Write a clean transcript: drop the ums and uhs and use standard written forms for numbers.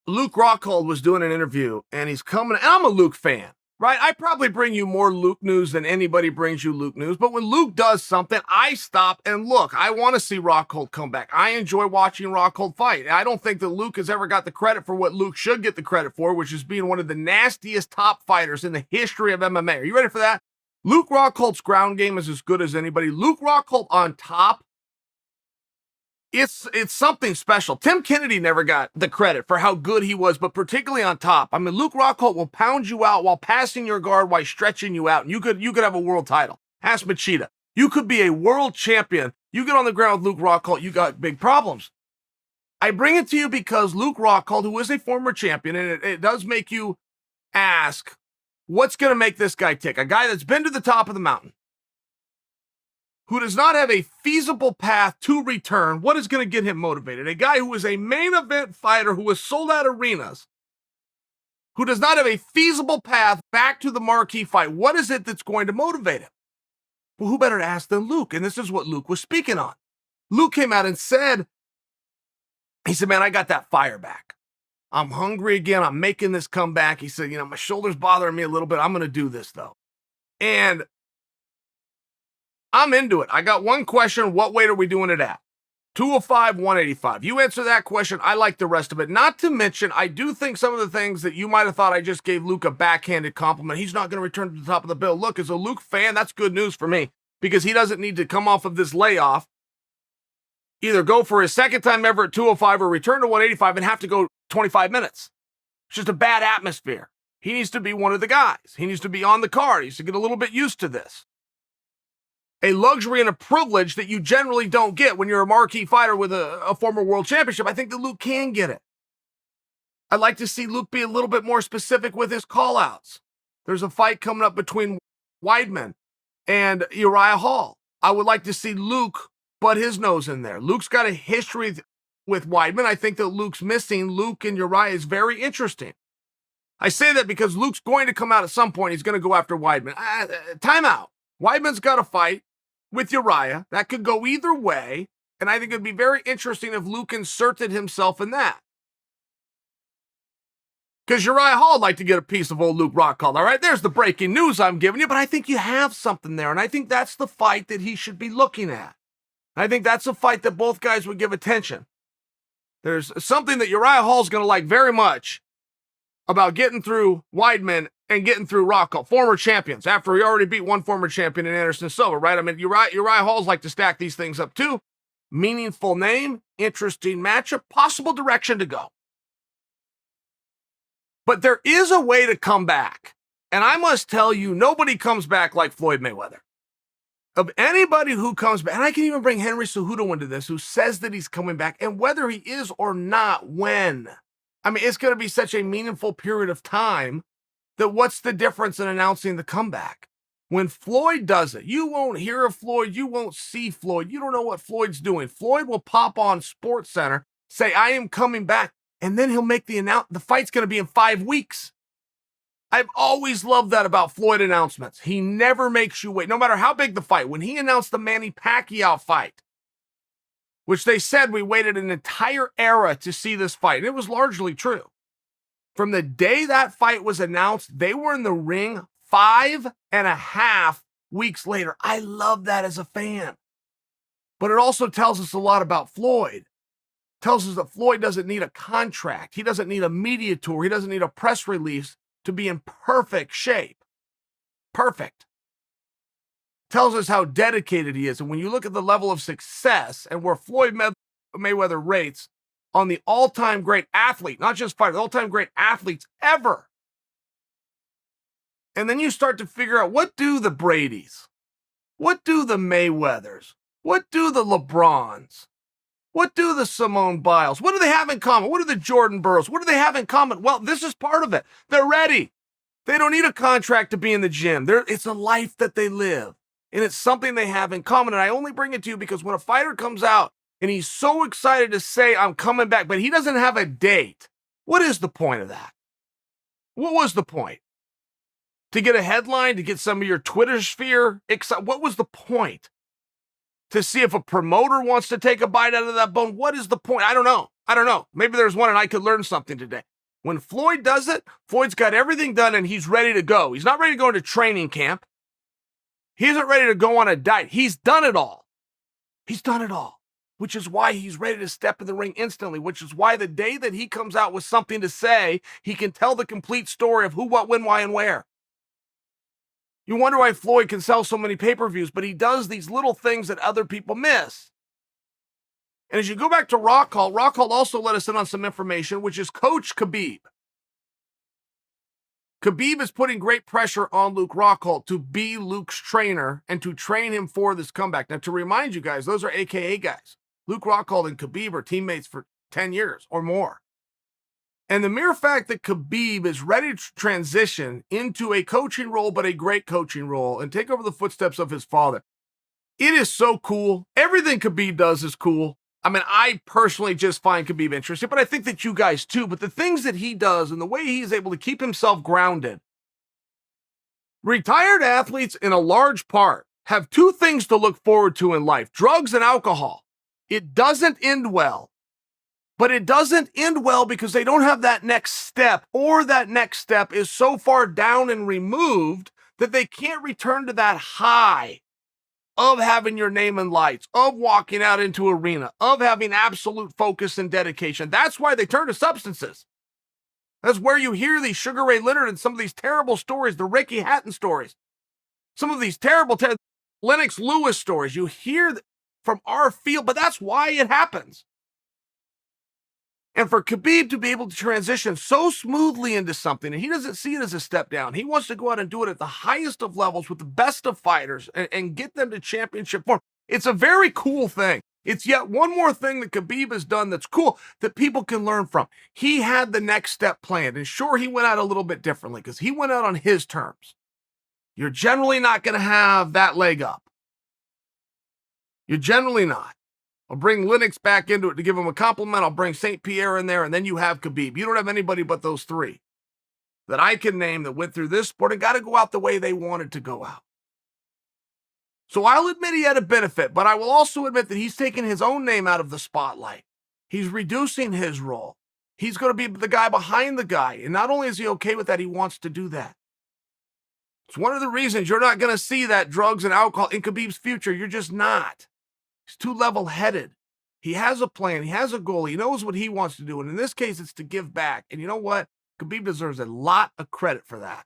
Luke Rockhold was doing an interview, and he's coming, and I'm a Luke fan, right? I probably bring you more Luke news than anybody brings you Luke news, but when Luke does something, I stop and look. I want to see Rockhold come back. I enjoy watching Rockhold fight. I don't think that Luke has ever got the credit for what Luke should get the credit for, which is being one of the nastiest top fighters in the history of MMA. Are you ready for that? Luke Rockhold's ground game is as good as anybody. Luke Rockhold on top, it's something special. Tim Kennedy never got the credit for how good he was, but particularly on top. I mean, Luke Rockhold will pound you out while passing your guard, while stretching you out, and you could have a world title. Ask Machida. You could be a world champion. You get on the ground with Luke Rockhold, you got big problems. I bring it to you because Luke Rockhold, who is a former champion, and it does make you ask, what's going to make this guy tick? A guy that's been to the top of the mountain, who does not have a feasible path to return. What is going to get him motivated? A guy who is a main event fighter who has sold out arenas, who does not have a feasible path back to the marquee fight. What is it that's going to motivate him? Well, who better to ask than Luke? And this is what Luke was speaking on. Luke came out and said, he said, man, I got that fire back. I'm hungry again. I'm making this comeback. He said, my shoulder's bothering me a little bit. I'm going to do this though. And I'm into it. I got one question. What weight are we doing it at? 205, 185. You answer that question. I like the rest of it. Not to mention, I do think some of the things that you might have thought I just gave Luke a backhanded compliment. He's not going to return to the top of the bill. Look, as a Luke fan, that's good news for me because he doesn't need to come off of this layoff, either go for his second time ever at 205 or return to 185 and have to go 25 minutes. It's just a bad atmosphere. He needs to be one of the guys. He needs to be on the card. He needs to get a little bit used to this. A luxury and a privilege that you generally don't get when you're a marquee fighter with a former world championship. I think that Luke can get it. I'd like to see Luke be a little bit more specific with his callouts. There's a fight coming up between Weidman and Uriah Hall. I would like to see Luke butt his nose in there. Luke's got a history with Weidman. I think that Luke's missing. Luke and Uriah is very interesting. I say that because Luke's going to come out at some point. He's going to go after Weidman. Timeout. Weidman's got a fight with Uriah. That could go either way, and I think it'd be very interesting if Luke inserted himself in that. Because Uriah Hall would like to get a piece of old Luke Rockhold. All right, there's the breaking news I'm giving you, but I think you have something there, and I think that's the fight that he should be looking at. I think that's a fight that both guys would give attention. There's something that Uriah Hall's going to like very much about getting through Weidman and getting through Rockhold, former champions, after he already beat one former champion in Anderson Silva, right? I mean, Uriah Hall's like to stack these things up too. Meaningful name, interesting matchup, possible direction to go. But there is a way to come back. And I must tell you, nobody comes back like Floyd Mayweather. Of anybody who comes back, and I can even bring Henry Cejudo into this, who says that he's coming back, and whether he is or not, when. I mean, it's going to be such a meaningful period of time that what's the difference in announcing the comeback? When Floyd does it, you won't hear of Floyd, you won't see Floyd, you don't know what Floyd's doing. Floyd will pop on SportsCenter, say, I am coming back, and then he'll make the announcement. The fight's going to be in 5 weeks. I've always loved that about Floyd announcements. He never makes you wait, no matter how big the fight. When he announced the Manny Pacquiao fight, which they said we waited an entire era to see this fight, and it was largely true. From the day that fight was announced, they were in the ring 5.5 weeks later. I love that as a fan. But it also tells us a lot about Floyd. It tells us that Floyd doesn't need a contract. He doesn't need a media tour. He doesn't need a press release to be in perfect shape. Perfect. Tells us how dedicated he is. And when you look at the level of success and where Floyd Mayweather rates on the all-time great athlete, not just fighter, all-time great athletes ever. And then you start to figure out, what do the Bradys? What do the Mayweathers? What do the LeBrons? What do the Simone Biles? What do they have in common? What do the Jordan Burroughs? What do they have in common? Well, this is part of it. They're ready. They don't need a contract to be in the gym. It's a life that they live. And it's something they have in common. And I only bring it to you because when a fighter comes out and he's so excited to say, I'm coming back, but he doesn't have a date, what is the point of that? What was the point? To get a headline, to get some of your Twitter sphere excited? What was the point? To see if a promoter wants to take a bite out of that bone? What is the point? I don't know. Maybe there's one and I could learn something today. When Floyd does it, Floyd's got everything done and he's ready to go. He's not ready to go into training camp. He isn't ready to go on a diet. He's done it all. He's done it all, which is why he's ready to step in the ring instantly, which is why the day that he comes out with something to say, he can tell the complete story of who, what, when, why, and where. You wonder why Floyd can sell so many pay-per-views, but he does these little things that other people miss. And as you go back to Rockhold also let us in on some information, which is Coach Khabib. Khabib is putting great pressure on Luke Rockhold to be Luke's trainer and to train him for this comeback. Now, to remind you guys, those are AKA guys. Luke Rockhold and Khabib are teammates for 10 years or more. And the mere fact that Khabib is ready to transition into a coaching role, but a great coaching role, and take over the footsteps of his father, it is so cool. Everything Khabib does is cool. I mean, I personally just find Khabib interesting, but I think that you guys too. But the things that he does and the way he's able to keep himself grounded. Retired athletes, in a large part, have two things to look forward to in life: drugs and alcohol. It doesn't end well. But it doesn't end well because they don't have that next step, or that next step is so far down and removed that they can't return to that high of having your name in lights, of walking out into arena, of having absolute focus and dedication. That's why they turn to substances. That's where you hear these Sugar Ray Leonard and some of these terrible stories, the Ricky Hatton stories, some of these terrible Lennox Lewis stories. You hear from our field, but that's why it happens. And for Khabib to be able to transition so smoothly into something, and he doesn't see it as a step down. He wants to go out and do it at the highest of levels with the best of fighters and get them to championship form. It's a very cool thing. It's yet one more thing that Khabib has done that's cool that people can learn from. He had the next step planned, and sure, he went out a little bit differently because he went out on his terms. You're generally not going to have that leg up. You're generally not. I'll bring Lennox back into it to give him a compliment. I'll bring St. Pierre in there, and then you have Khabib. You don't have anybody but those three that I can name that went through this sport and got to go out the way they wanted to go out. So I'll admit he had a benefit, but I will also admit that he's taking his own name out of the spotlight. He's reducing his role. He's going to be the guy behind the guy. And not only is he okay with that, he wants to do that. It's one of the reasons you're not going to see that drugs and alcohol in Khabib's future. You're just not. He's too level-headed. He has a plan. He has a goal. He knows what he wants to do. And in this case, it's to give back. And you know what? Khabib deserves a lot of credit for that.